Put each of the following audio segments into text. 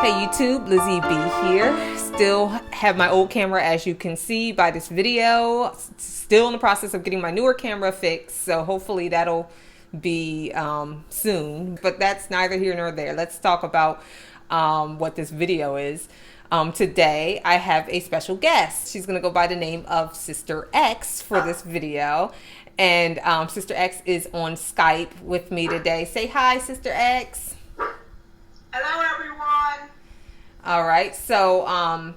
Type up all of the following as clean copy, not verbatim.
Hey YouTube, Lizzie B here. Still have my old camera, as you can see by this video. Still in the process of getting my newer camera fixed, so hopefully that'll be soon. But that's neither here nor there. Let's talk about what this video is. Today I have a special guest. She's gonna go by the name of Sister X for this video. And Sister X is on Skype with me today. Say hi, Sister X. Hello, everyone. All right, so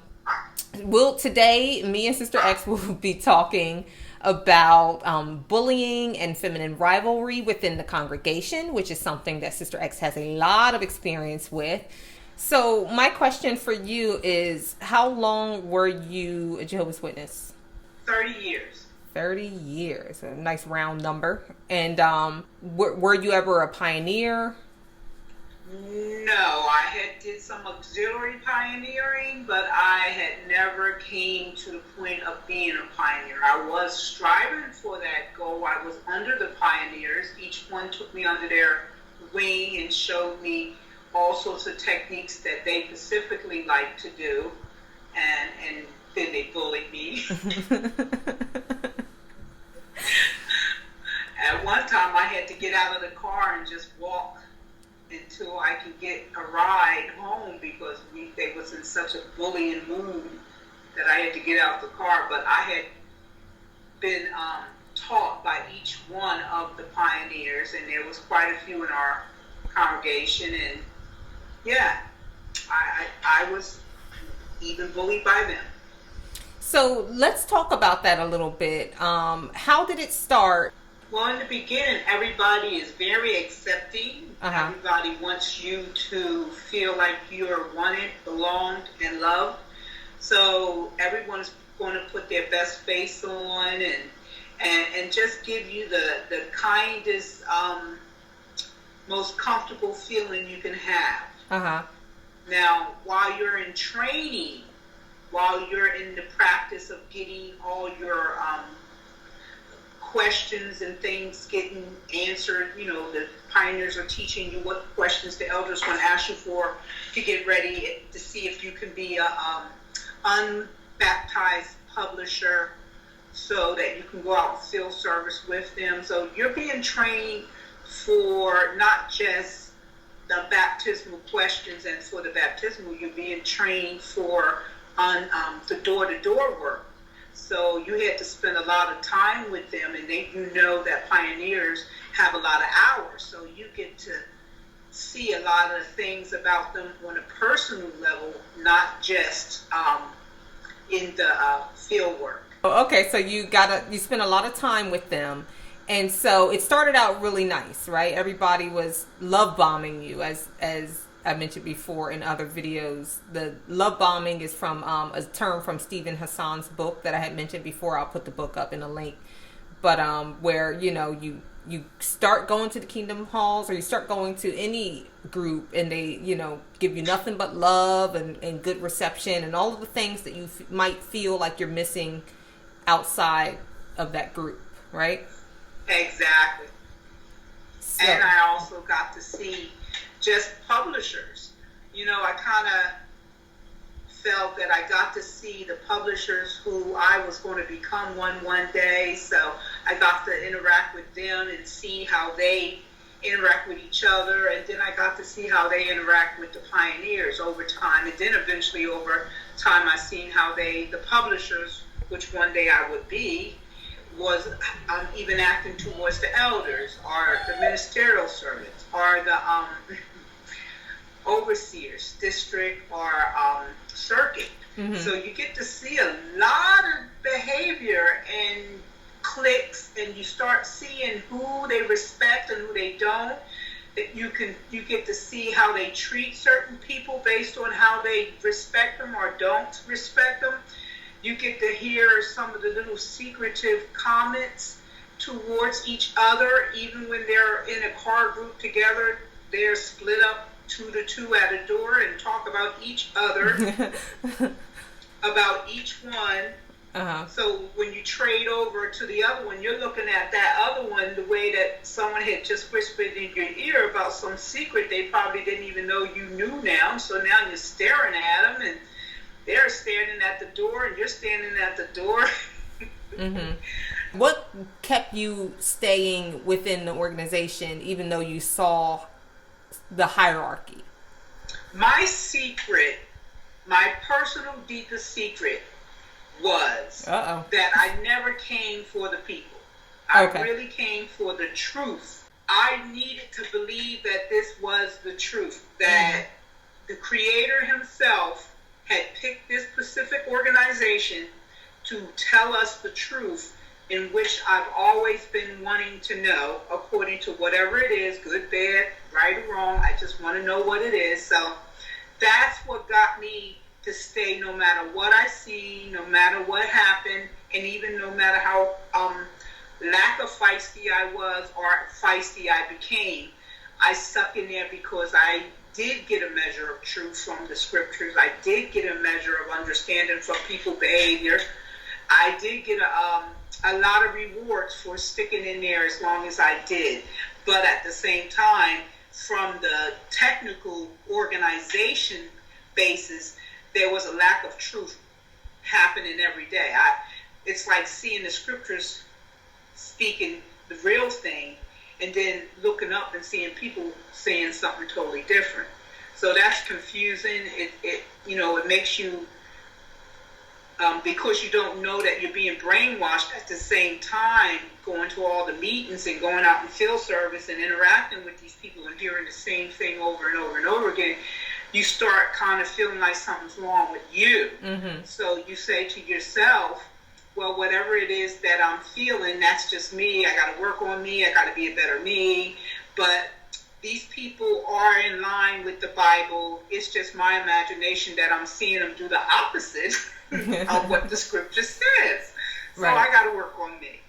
today me and Sister X will be talking about bullying and feminine rivalry within the congregation, which is something that Sister X has a lot of experience with. So my question for you is, how long were you a Jehovah's Witness? 30 years. 30 years, a nice round number. And were you ever a pioneer? No, I did some auxiliary pioneering, but I had never came to the point of being a pioneer. I was striving for that goal. I was under the pioneers. Each one took me under their wing and showed me all sorts of techniques that they specifically like to do, and then they bullied me. At one time, I had to get out of the car and just walk until I could get a ride home because they was in such a bullying mood that I had to get out the car. But I had been taught by each one of the pioneers, and there was quite a few in our congregation, and yeah, I was even bullied by them. So let's talk about that a little bit. How did it start? Well, in the beginning, everybody is very accepting. Uh-huh. Everybody wants you to feel like you're wanted, belonged, and loved. So everyone's going to put their best face on and just give you the kindest, most comfortable feeling you can have. Uh-huh. Now, while you're in training, while you're in the practice of getting all your questions and things getting answered, the pioneers are teaching you what questions the elders want to ask you for to get ready to see if you can be a unbaptized publisher so that you can go out and field service with them. So you're being trained for not just the baptismal questions and for the baptismal, you're being trained for the door-to-door work. So you had to spend a lot of time with them, and that pioneers have a lot of hours. So you get to see a lot of things about them on a personal level, not just in the field work. Okay, so you spent a lot of time with them. And so it started out really nice, right? Everybody was love bombing you, as I mentioned before in other videos. The love bombing is from a term from Hassan's book that I had mentioned before. I'll put the book up in a link. But where you start going to the Kingdom Halls, or you start going to any group, and they give you nothing but love and good reception and all of the things that you might feel like you're missing outside of that group, right? Exactly. So. And I also got to see just publishers. I kind of felt that I got to see the publishers who I was going to become one day. So I got to interact with them and see how they interact with each other. And then I got to see how they interact with the pioneers over time. And then eventually over time, I seen how the publishers, which one day I would be, was even acting towards the elders or the ministerial servants or the overseers, district or circuit. Mm-hmm. So you get to see a lot of behavior and cliques, and you start seeing who they respect and who they don't. That you get to see how they treat certain people based on how they respect them or don't respect them. You get to hear some of the little secretive comments towards each other, even when they're in a car group together. They're split up 2 to 2 at a door and talk about each other, about each one, So when you trade over to the other one, you're looking at that other one the way that someone had just whispered in your ear about some secret they probably didn't even know you knew now. So now you're staring at them, and they're standing at the door, and you're standing at the door. What kept you staying within the organization even though you saw the hierarchy? My secret, my personal deepest secret, was that I never came for the people. I really came for the truth. I needed to believe that this was the truth, that the Creator himself had picked this specific organization to tell us the truth, in which I've always been wanting to know, according to whatever it is, good, bad, right or wrong. I just want to know what it is. So that's what got me to stay, no matter what I see, no matter what happened, and even no matter how lack of feisty I was or feisty I became. I stuck in there because I did get a measure of truth from the scriptures. I did get a measure of understanding from people's behavior. I did get a lot of rewards for sticking in there as long as I did. But at the same time, from the technical organization basis, there was a lack of truth happening every day. It's like seeing the scriptures speaking the real thing, and then looking up and seeing people saying something totally different. So that's confusing. It makes you, because you don't know that you're being brainwashed, at the same time going to all the meetings and going out in field service and interacting with these people and hearing the same thing over and over and over again, you start kind of feeling like something's wrong with you. So you say to yourself, well, whatever it is that I'm feeling, that's just me. I got to work on me. I got to be a better me. But these people are in line with the Bible. It's just my imagination that I'm seeing them do the opposite of what the scripture says. So I got to work on me.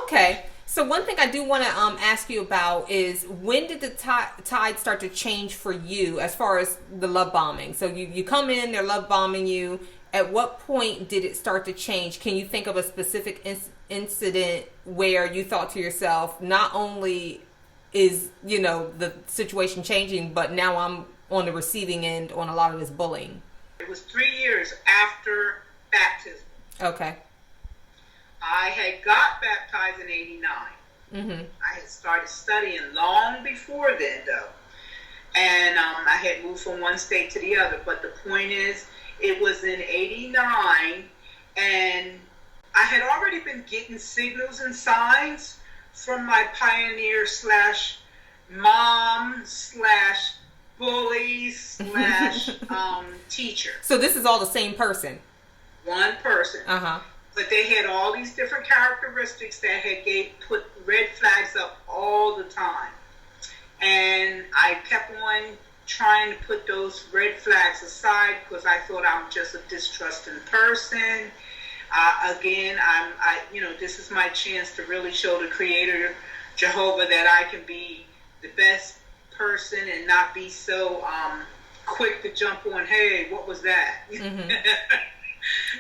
Okay. So one thing I do want to ask you about is, when did the tide start to change for you as far as the love bombing? So you come in, they're love bombing you. At what point did it start to change? Can you think of a specific incident where you thought to yourself, not only is, the situation changing, but now I'm on the receiving end on a lot of this bullying? It was 3 years after baptism. Okay. I had got baptized in 89. I had started studying long before then, though. And I had moved from one state to the other. But the point is, it was in 89, and I had already been getting signals and signs from my pioneer / mom / bully / teacher. So this is all the same person? One person. But they had all these different characteristics that had put red flags up all the time. And I kept on trying to put those red flags aside because I thought I'm just a distrusting person. Again, this is my chance to really show the Creator, Jehovah, that I can be the best person and not be so quick to jump on, hey, what was that?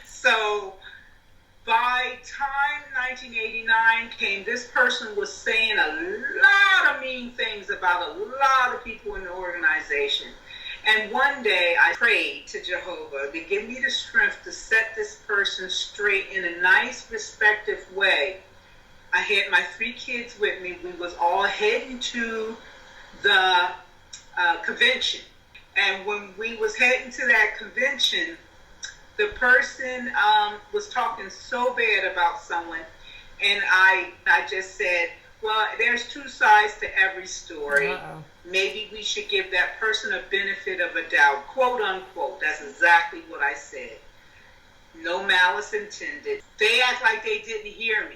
So by time 1989 came, this person was saying a lot of mean things about a lot of people in the organization. And one day I prayed to Jehovah to give me the strength to set this person straight in a nice, respectful way. I had my 3 kids with me. We was all heading to the convention. And when we was heading to that convention, the person was talking so bad about someone, and I just said, well, there's 2 sides to every story. Maybe we should give that person a benefit of a doubt, quote unquote. That's exactly what I said. No malice intended. They act like they didn't hear me.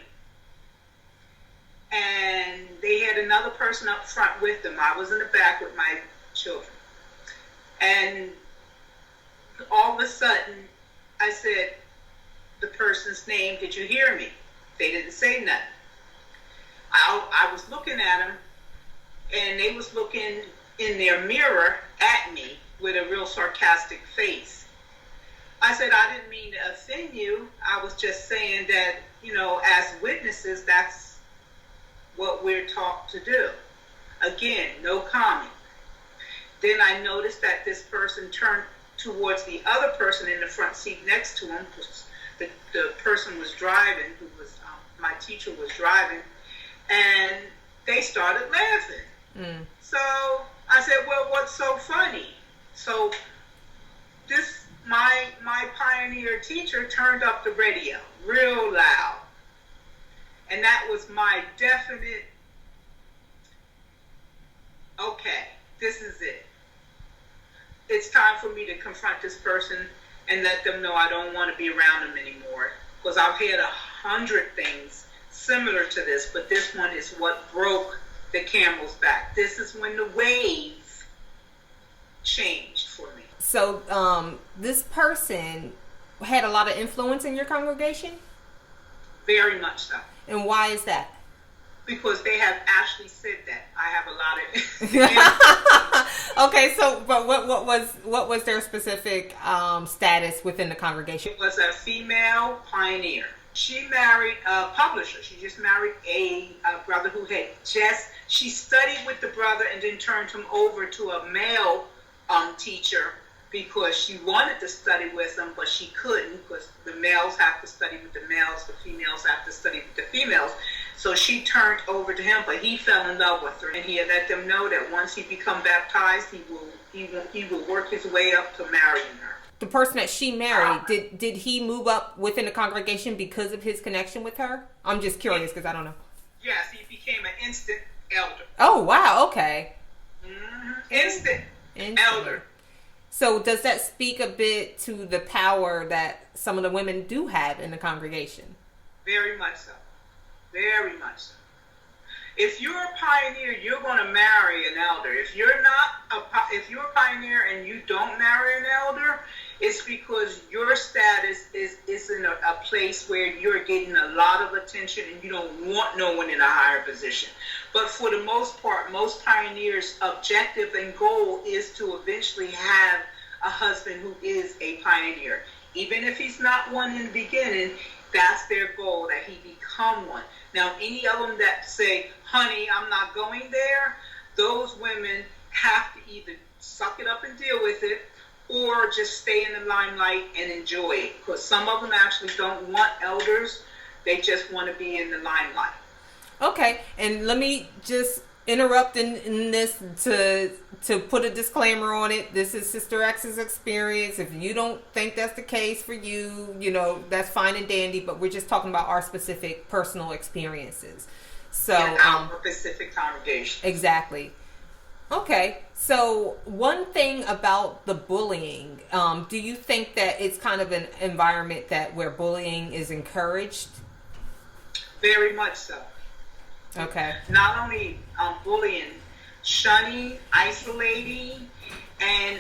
And they had another person up front with them. I was in the back with my children. And all of a sudden, I said the person's name, did you hear me? They didn't say nothing. I was looking at them, and they was looking in their mirror at me with a real sarcastic face. I said, I didn't mean to offend you. I was just saying that, as witnesses, that's what we're taught to do. Again, no comment. Then I noticed that this person turned towards the other person in the front seat next to him. The person was driving, my teacher was driving, and they started laughing. So I said, well, what's so funny? So my pioneer teacher turned up the radio real loud. And that was my definite, okay, this is it. It's time for me to confront this person and let them know I don't want to be around them anymore. Because I've had 100 things similar to this, but this one is what broke the camel's back. This is when the wave changed for me. So this person had a lot of influence in your congregation? Very much so. And why is that? Because they have actually said that. I have a lot of Okay, so but what was their specific status within the congregation? It was a female pioneer. She married a publisher. She just married a brother who had she studied with the brother and then turned him over to a male teacher because she wanted to study with him, but she couldn't because the males have to study with the males, the females have to study with the females. So she turned over to him, but he fell in love with her, and he had let them know that once he become baptized, he will work his way up to marrying her. The person that she married, did he move up within the congregation because of his connection with her? I'm just curious because I don't know. Yes, he became an instant elder. Oh, wow, okay. Mm-hmm. Instant elder. So does that speak a bit to the power that some of the women do have in the congregation? Very much so. Very much so. If you're a pioneer, you're going to marry an elder. If you're a pioneer and you don't marry an elder, it's because your status is in a place where you're getting a lot of attention and you don't want no one in a higher position. But for the most part, most pioneers' objective and goal is to eventually have a husband who is a pioneer. Even if he's not one in the beginning, that's their goal, that he become one. Now, any of them that say, honey, I'm not going there, those women have to either suck it up and deal with it or just stay in the limelight and enjoy it. Because some of them actually don't want elders. They just want to be in the limelight. Okay, and let me just interrupt in this to put a disclaimer on it. This is Sister X's experience. If you don't think that's the case for you, that's fine and dandy, but we're just talking about our specific personal experiences. So in our specific congregation. Exactly. Okay, so one thing about the bullying, do you think that it's kind of an environment where bullying is encouraged? Very much so. Okay. Not only bullying, shunning, isolating, and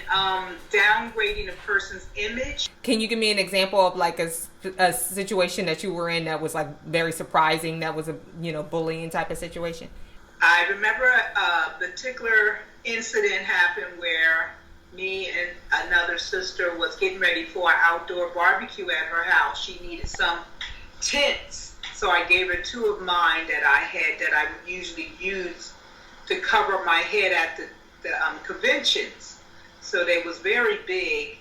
downgrading a person's image. Can you give me an example of like a situation that you were in that was like very surprising, that was a bullying type of situation? I remember a particular incident happened where me and another sister was getting ready for an outdoor barbecue at her house. She needed some tents, so I gave her two of mine that I had that I would usually use to cover my head at the conventions. So they was very big,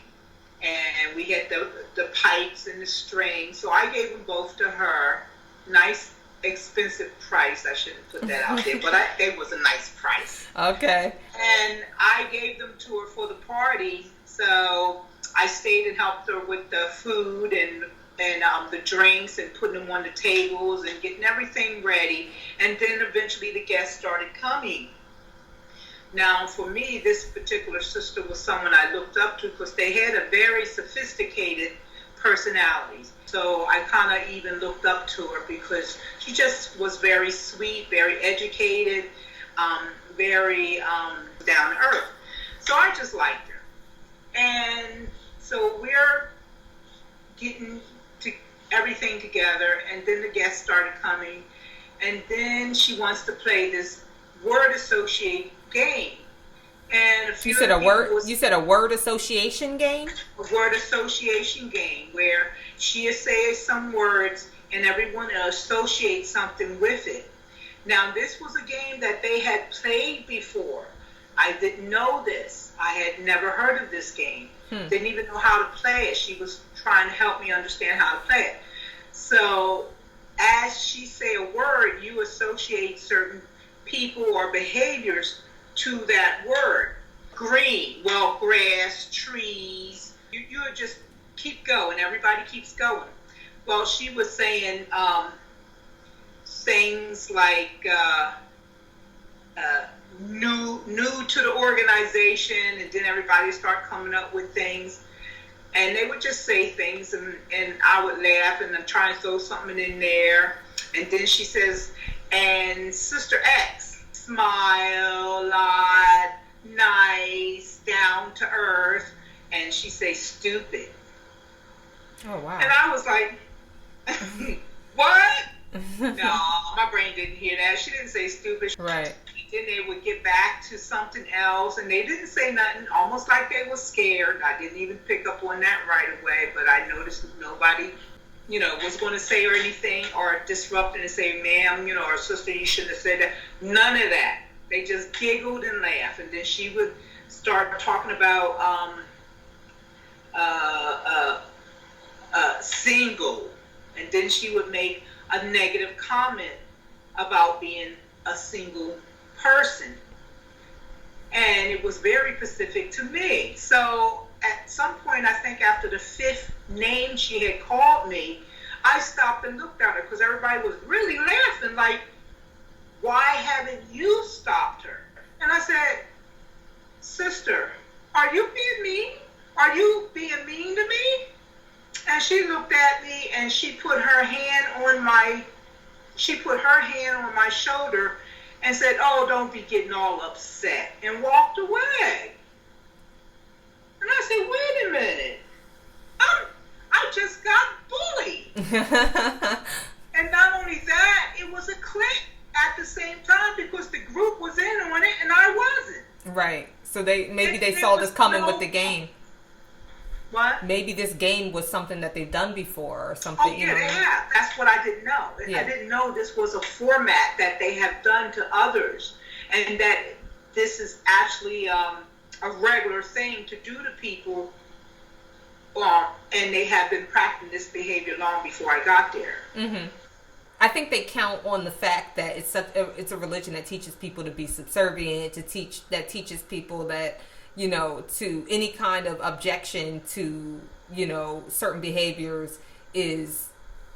and we had the pipes and the string. So I gave them both to her. Nice, expensive price. I shouldn't put that out there, but it was a nice price. Okay. And I gave them to her for the party. So I stayed and helped her with the food and the drinks and putting them on the tables and getting everything ready. And then eventually the guests started coming. Now, for me, this particular sister was someone I looked up to because they had a very sophisticated personality. So I kind of even looked up to her because she just was very sweet, very educated, very down to earth. So I just liked her. And so we're getting everything together, and then the guests started coming, and then she wants to play this word associate game. And a few You said you said a word association game? A word association game where she'll say some words and everyone will associate something with it. Now, this was a game that they had played before. I didn't know this. I had never heard of this game. Didn't even know how to play it. She was trying to help me understand how to play it. So, as she say a word, you associate certain people or behaviors to that word. Green, well, grass, trees. You would just keep going. Everybody keeps going. Well, she was saying things like new to the organization, and then everybody start coming up with things. And they would just say things, and I would laugh and try and throw something in there. And then she says, and Sister X, smile, lot, nice, down to earth. And she say, stupid. Oh, wow. And I was like, what? No, my brain didn't hear that. She didn't say stupid. Right. Then they would get back to something else, and they didn't say nothing, almost like they were scared. I didn't even pick up on that right away, but I noticed nobody, was going to say or anything or disrupt and say, ma'am, or sister, you shouldn't have said that. None of that. They just giggled and laughed, and then she would start talking about single, and then she would make a negative comment about being a single person, and it was very specific to me. So at some point, I think after the 5th name she had called me, I stopped and looked at her because everybody was really laughing, like, why haven't you stopped her? And I said, sister, are you being mean? Are you being mean to me? And she looked at me and she put her hand on my shoulder and said, oh, don't be getting all upset, and walked away. And I said, wait a minute. I just got bullied. And not only that, it was a clique at the same time because the group was in on it and I wasn't. Right. So they saw this coming with the game. What? Maybe this game was something that they've done before or something. Oh, yeah, they have. That's what I didn't know. Yeah. I didn't know this was a format that they have done to others, and that this is actually a regular thing to do to people, and they have been practicing this behavior long before I got there. Mm-hmm. I think they count on the fact that it's a religion that teaches people to be subservient, that teaches people that, to any kind of objection to, certain behaviors is,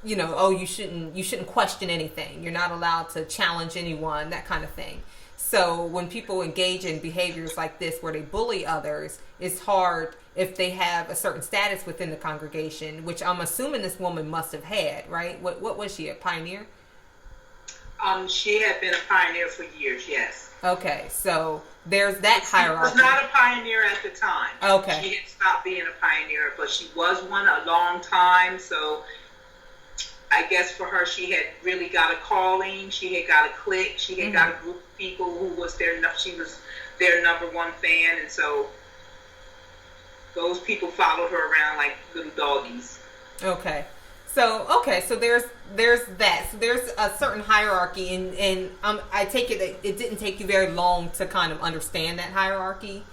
oh, you shouldn't question anything. You're not allowed to challenge anyone, that kind of thing. So when people engage in behaviors like this where they bully others, it's hard if they have a certain status within the congregation, which I'm assuming this woman must have had, right? What was she, a pioneer? She had been a pioneer for years, yes. Okay, so there's that hierarchy. She was not a pioneer at the time. Okay. She had stopped being a pioneer, but she was one a long time, so I guess for her, she had really got a calling. She had got a clique. She had got a group of people who was she was their number one fan, and so those people followed her around like little doggies. Okay. So there's that. So there's a certain hierarchy, and I take it that it didn't take you very long to kind of understand that hierarchy.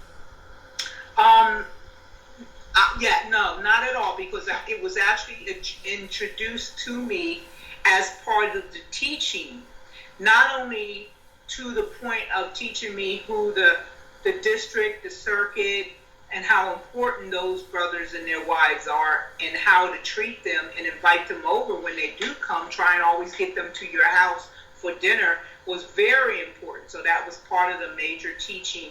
Yeah, no, not at all, because it was actually introduced to me as part of the teaching, not only to the point of teaching me who the district, the circuit, and how important those brothers and their wives are, and how to treat them and invite them over when they do come. Try and always get them to your house for dinner was very important. So that was part of the major teaching.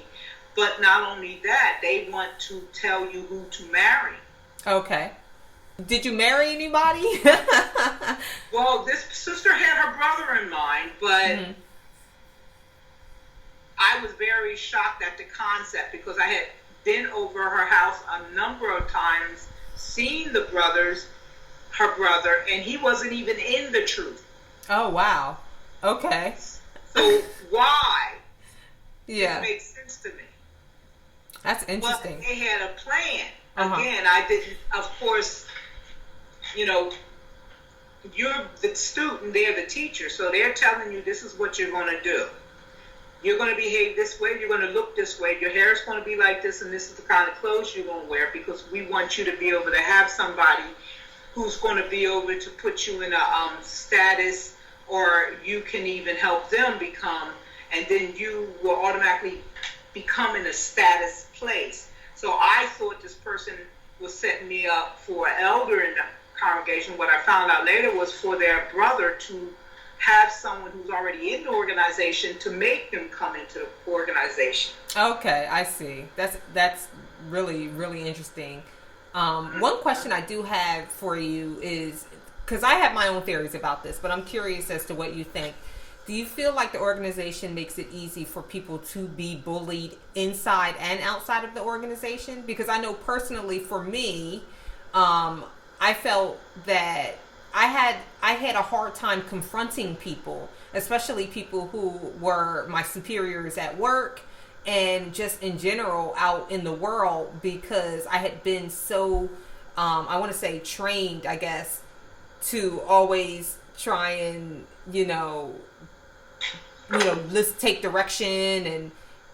But not only that, they want to tell you who to marry. Okay. Did you marry anybody? Well, this sister had her brother in mind, but I was very shocked at the concept because I had been over her house a number of times, seen her brother, and he wasn't even in the truth. Oh, wow. Okay. So why? Yeah. It makes sense to me. That's interesting. Well, they had a plan. Uh-huh. Again, I didn't, of course, you know, you're the student, they're the teacher, so they're telling you this is what you're going to do. You're going to behave this way, you're going to look this way, your hair is going to be like this, and this is the kind of clothes you're going to wear, because we want you to be able to have somebody who's going to be able to put you in a status, or you can even help them become, and then you will automatically become in a status place. So I thought this person was setting me up for an elder in the congregation. What I found out later was for their brother to have someone who's already in the organization to make them come into the organization. Okay, I see. That's really, really interesting. One question I do have for you is, because I have my own theories about this, but I'm curious as to what you think. Do you feel like the organization makes it easy for people to be bullied inside and outside of the organization? Because I know personally for me, I felt that I had a hard time confronting people, especially people who were my superiors at work and just in general out in the world, because I had been so, I want to say trained, I guess, to always try and, let's take direction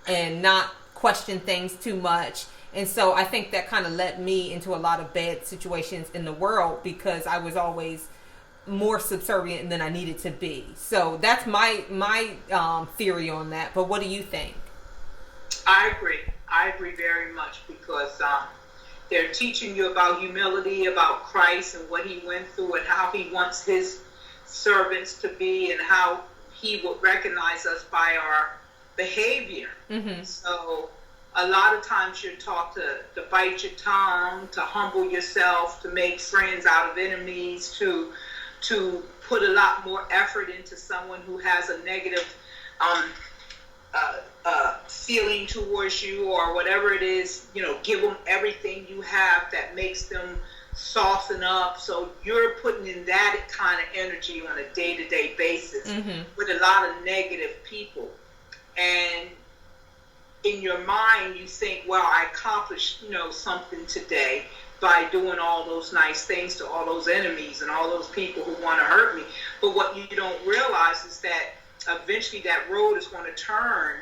and not question things too much. And so I think that kind of led me into a lot of bad situations in the world, because I was always more subservient than I needed to be. So that's my theory on that. But what do you think? I agree very much, because they're teaching you about humility, about Christ and what he went through and how he wants his servants to be, and how he would recognize us by our behavior. Mm-hmm. So a lot of times you're taught to bite your tongue, to humble yourself, to make friends out of enemies, to put a lot more effort into someone who has a negative feeling towards you, or whatever it is. Give them everything you have that makes them soften up. So you're putting in that kind of energy on a day-to-day basis, mm-hmm. with a lot of negative people. And in your mind, you think, well, I accomplished, something today by doing all those nice things to all those enemies and all those people who want to hurt me. But what you don't realize is that eventually that road is going to turn,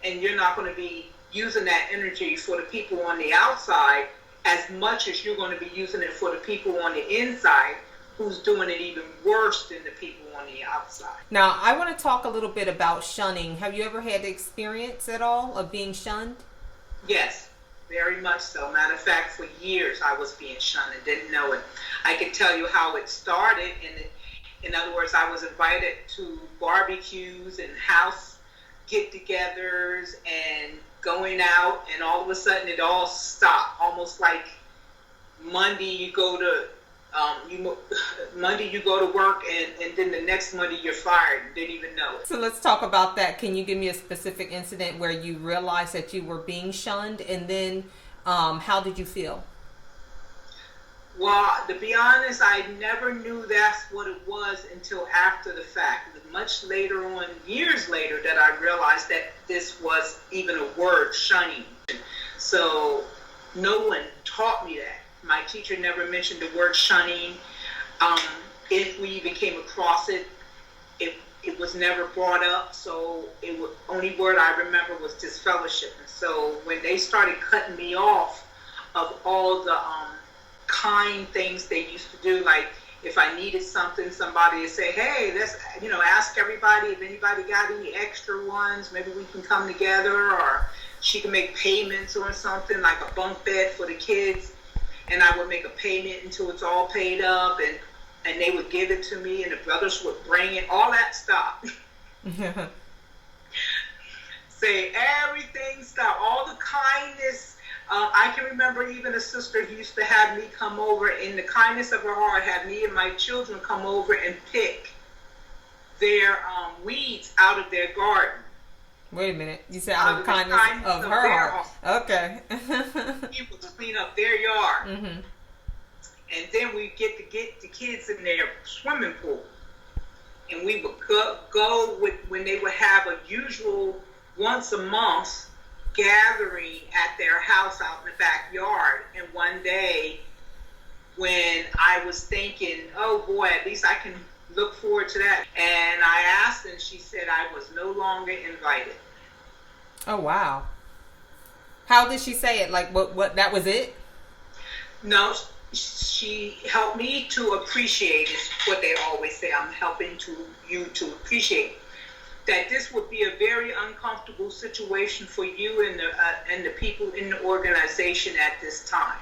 and you're not going to be using that energy for the people on the outside as much as you're going to be using it for the people on the inside, who's doing it even worse than the people on the outside. Now, I want to talk a little bit about shunning. Have you ever had the experience at all of being shunned? Yes, very much so. Matter of fact, for years I was being shunned and didn't know it. I can tell you how it started. In other words, I was invited to barbecues and house get-togethers and going out, and all of a sudden it all stopped. Almost like Monday you go to work, and then the next Monday you're fired. You didn't even know it. So let's talk about that. Can you give me a specific incident where you realized that you were being shunned, and then how did you feel? Well, to be honest, I never knew that's what it was until after the fact. It was much later on, years later, that I realized that this was even a word, shunning. So no one taught me that. My teacher never mentioned the word shunning. If we even came across it, it was never brought up. So only word I remember was disfellowship. And so when they started cutting me off of all the kind things they used to do, like if I needed something, somebody would say, hey, let's ask everybody if anybody got any extra ones. Maybe we can come together, or she can make payments or something, like a bunk bed for the kids. And I would make a payment until it's all paid up, and they would give it to me, and the brothers would bring it. All that stopped. Say everything stopped. All the kindness. I can remember even a sister who used to have me come over, in the kindness of her heart, have me and my children come over and pick their weeds out of their garden. Wait a minute. You said out of the kindness of her heart. Okay. People to clean up their yard. Mm-hmm. And then we get the kids in their swimming pool. And we would go with, when they would have a usual once a month gathering at their house out in the backyard. And one day, when I was thinking, oh boy, at least I can look forward to that, and I asked, and she said I was no longer invited. Oh, wow. How did she say it? Like, what, that was it? No, she helped me to appreciate, is what they always say. I'm helping you to appreciate that this would be a very uncomfortable situation for you and the people in the organization at this time.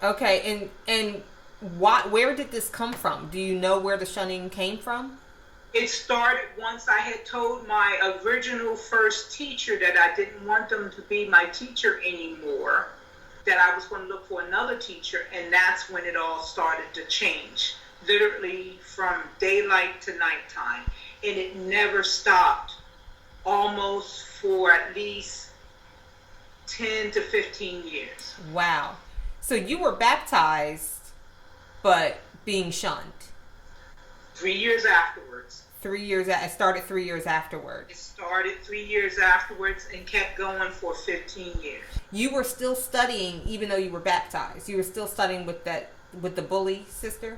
Okay, and where did this come from? Do you know where the shunning came from? It started once I had told my original first teacher that I didn't want them to be my teacher anymore, that I was going to look for another teacher, and that's when it all started to change, literally from daylight to nighttime. And it never stopped, almost for at least 10 to 15 years. Wow. So you were baptized, but being shunned. 3 years afterwards. 3 years. It started 3 years afterwards. It started 3 years afterwards and kept going for 15 years. You were still studying, even though you were baptized. You were still studying with the bully sister.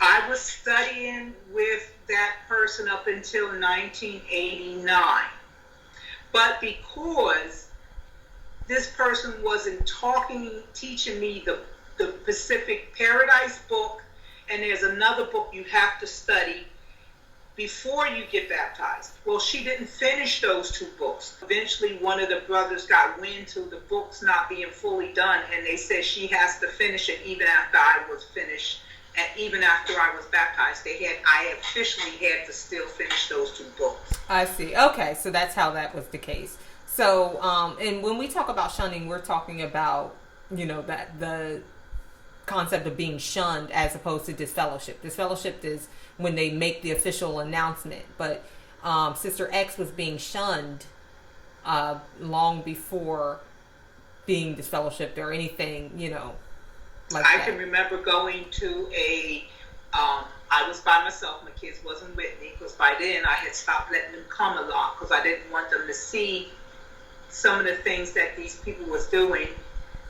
I was studying with that person up until 1989. But because this person wasn't teaching me the Pacific Paradise book, and there's another book you have to study before you get baptized. Well, she didn't finish those two books. Eventually, one of the brothers got wind to the books not being fully done, and they said she has to finish it even after I was finished. And even after I was baptized, I officially had to still finish those two books. I see. Okay, so that's how that was the case. So, and when we talk about shunning, we're talking about, that the concept of being shunned as opposed to disfellowship. Disfellowship is when they make the official announcement. But Sister X was being shunned long before being disfellowshipped or anything, like I that. can remember going to I was by myself, my kids wasn't with me, because by then I had stopped letting them come a lot, because I didn't want them to see some of the things that these people was doing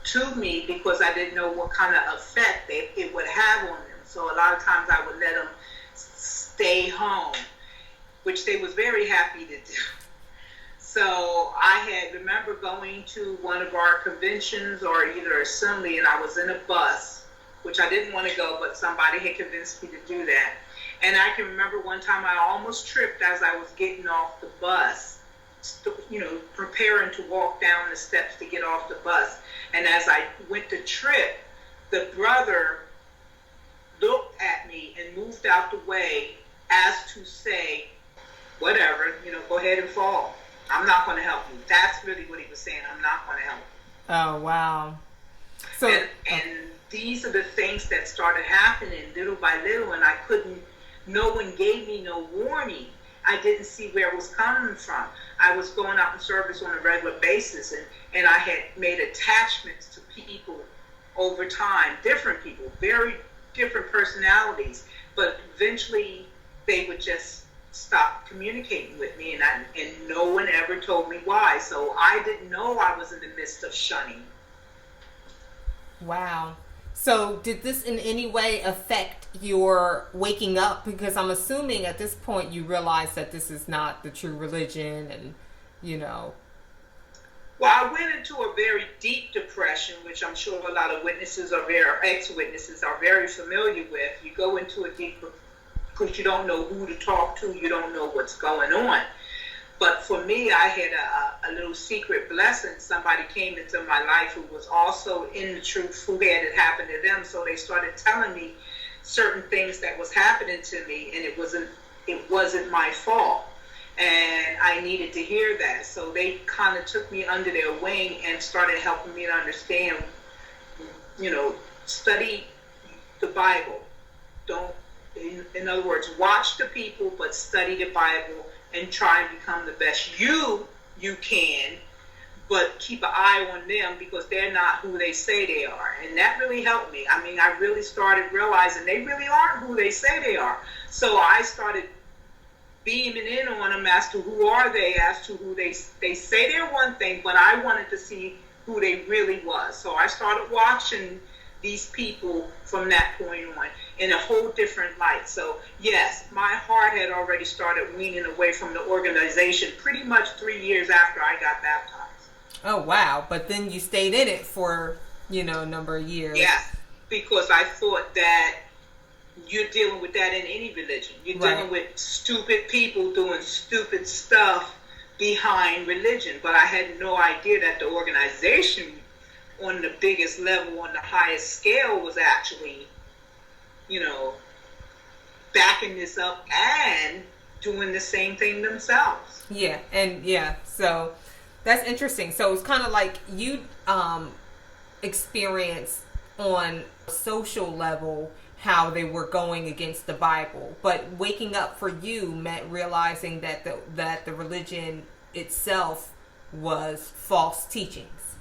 to me, because I didn't know what kind of effect it would have on them. So a lot of times I would let them stay home, which they was very happy to do. So I remember going to one of our conventions or either assembly, and I was in a bus, which I didn't want to go, but somebody had convinced me to do that. And I can remember one time I almost tripped as I was getting off the bus, preparing to walk down the steps to get off the bus. And as I went to trip, the brother looked at me and moved out the way as to say, whatever, go ahead and fall. I'm not going to help you. That's really what he was saying. I'm not going to help you. Oh, wow. So, and these are the things that started happening little by little, and no one gave me no warning. I didn't see where it was coming from. I was going out in service on a regular basis, and I had made attachments to people over time, different people, very different personalities, but eventually they would just stop communicating with me, and no one ever told me why. So I didn't know I was in the midst of shunning. Wow. So did this in any way affect your waking up? Because I'm assuming at this point you realize that this is not the true religion, and Well, I went into a very deep depression, which I'm sure a lot of ex-witnesses are very familiar with. You go into a deep, because you don't know who to talk to, you don't know what's going on. But for me, I had a little secret blessing. Somebody came into my life who was also in the truth, who had it happen to them. So they started telling me certain things that was happening to me, and it wasn't my fault. And I needed to hear that. So they kind of took me under their wing and started helping me to understand, study the Bible. In other words, watch the people, but study the Bible and try and become the best you can, but keep an eye on them, because they're not who they say they are. And that really helped me. I mean, I really started realizing they really aren't who they say they are. So I started beaming in on them as to who are they, as to who they say they're one thing, but I wanted to see who they really was. So I started watching these people from that point on in a whole different light. So yes, my heart had already started weaning away from the organization pretty much 3 years after I got baptized. Oh, wow. But then you stayed in it for, a number of years. Yes, because I thought that you're dealing with that in any religion. You're dealing with stupid people doing stupid stuff behind religion. But I had no idea that the organization on the biggest level, on the highest scale, was actually, backing this up and doing the same thing themselves. Yeah, and so that's interesting. So it's kind of like you experience on a social level how they were going against the Bible, but waking up for you meant realizing that the religion itself was false teachings.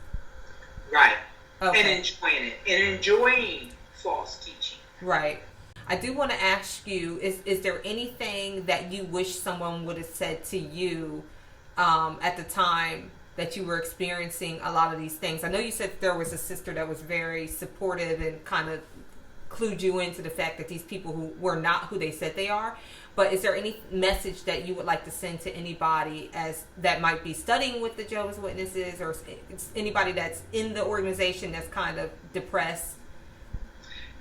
Right. Okay. And enjoying false teaching. Right. I do want to ask you, is there anything that you wish someone would have said to you at the time that you were experiencing a lot of these things? I know you said there was a sister that was very supportive and kind of clued you into the fact that these people who were not who they said they are. But is there any message that you would like to send to anybody as that might be studying with the Jehovah's Witnesses, or anybody that's in the organization that's kind of depressed?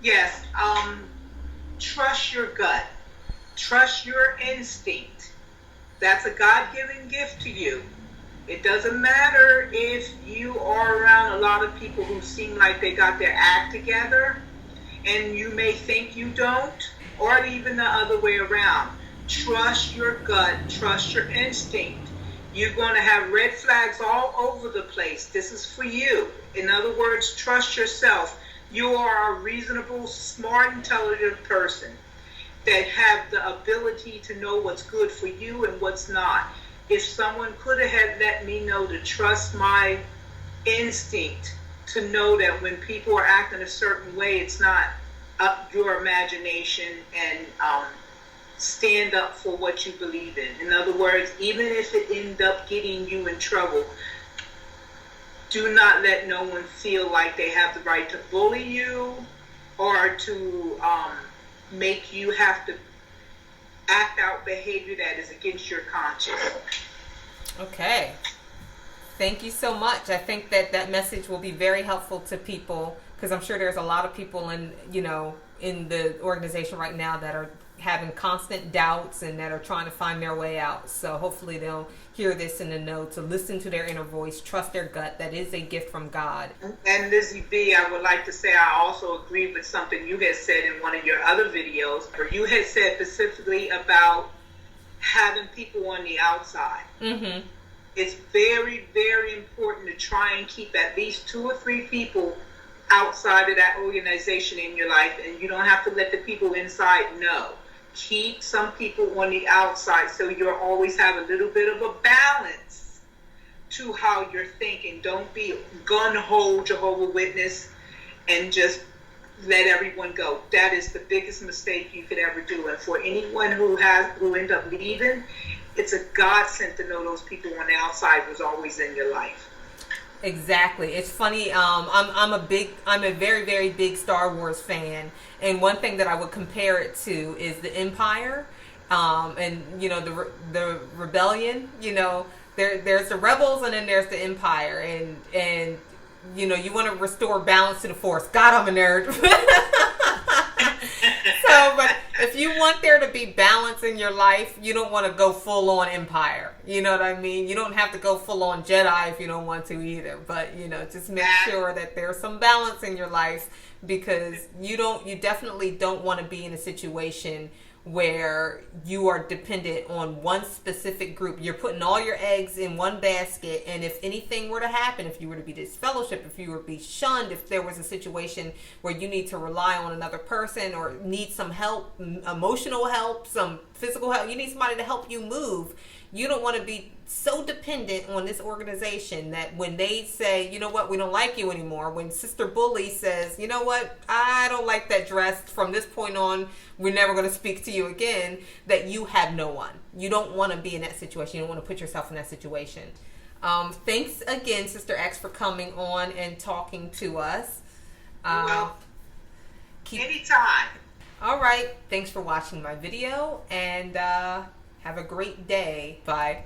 Yes. Trust your gut. Trust your instinct. That's a God-given gift to you. It doesn't matter if you are around a lot of people who seem like they got their act together, and you may think you don't, or even the other way around. Trust your gut. Trust your instinct. You're going to have red flags all over the place. This is for you. In other words, trust yourself. You are a reasonable, smart, intelligent person that have the ability to know what's good for you and what's not. If someone could have had let me know to trust my instinct, to know that when people are acting a certain way, it's not up your imagination, and stand up for what you believe in. In other words, even if it ends up getting you in trouble, do not let no one feel like they have the right to bully you or to make you have to act out behavior that is against your conscience. Okay. Thank you so much. I think that message will be very helpful to people, because I'm sure there's a lot of people in the organization right now that are having constant doubts and that are trying to find their way out. So hopefully they'll hear this and know to listen to their inner voice, trust their gut. That is a gift from God. And Lizzie B, I would like to say I also agree with something you had said in one of your other videos, where you had said specifically about having people on the outside. Mm-hmm. It's very, very important to try and keep at least 2 or 3 people outside of that organization in your life, and you don't have to let the people inside know. Keep some people on the outside so you'll always have a little bit of a balance to how you're thinking. Don't be gun-ho Jehovah's Witness and just let everyone go. That is the biggest mistake you could ever do. And for anyone who end up leaving, it's a godsend to know those people on the outside was always in your life. Exactly. It's funny. I'm a very, very big Star Wars fan, and one thing that I would compare it to is the Empire, and the rebellion. There's the rebels, and then there's the Empire, and you want to restore balance to the Force. God, I'm a nerd. So, but if you want there to be balance in your life, you don't want to go full on Empire. You know what I mean? You don't have to go full on Jedi if you don't want to either. But, just make sure that there's some balance in your life, because you definitely don't want to be in a situation where you are dependent on one specific group. You're putting all your eggs in one basket, and if anything were to happen, if you were to be disfellowshipped, if you were to be shunned, if there was a situation where you need to rely on another person or need some help, emotional help, some physical help, you need somebody to help you move, You don't want to be so dependent on this organization that when they say, you know what, we don't like you anymore, when Sister Bully says, you know what, I don't like that dress, from this point on, we're never going to speak to you again, that you have no one. You don't want to be in that situation. You don't want to put yourself in that situation. Thanks again, Sister X, for coming on and talking to us. Anytime. All right. Thanks for watching my video, and have a great day. Bye.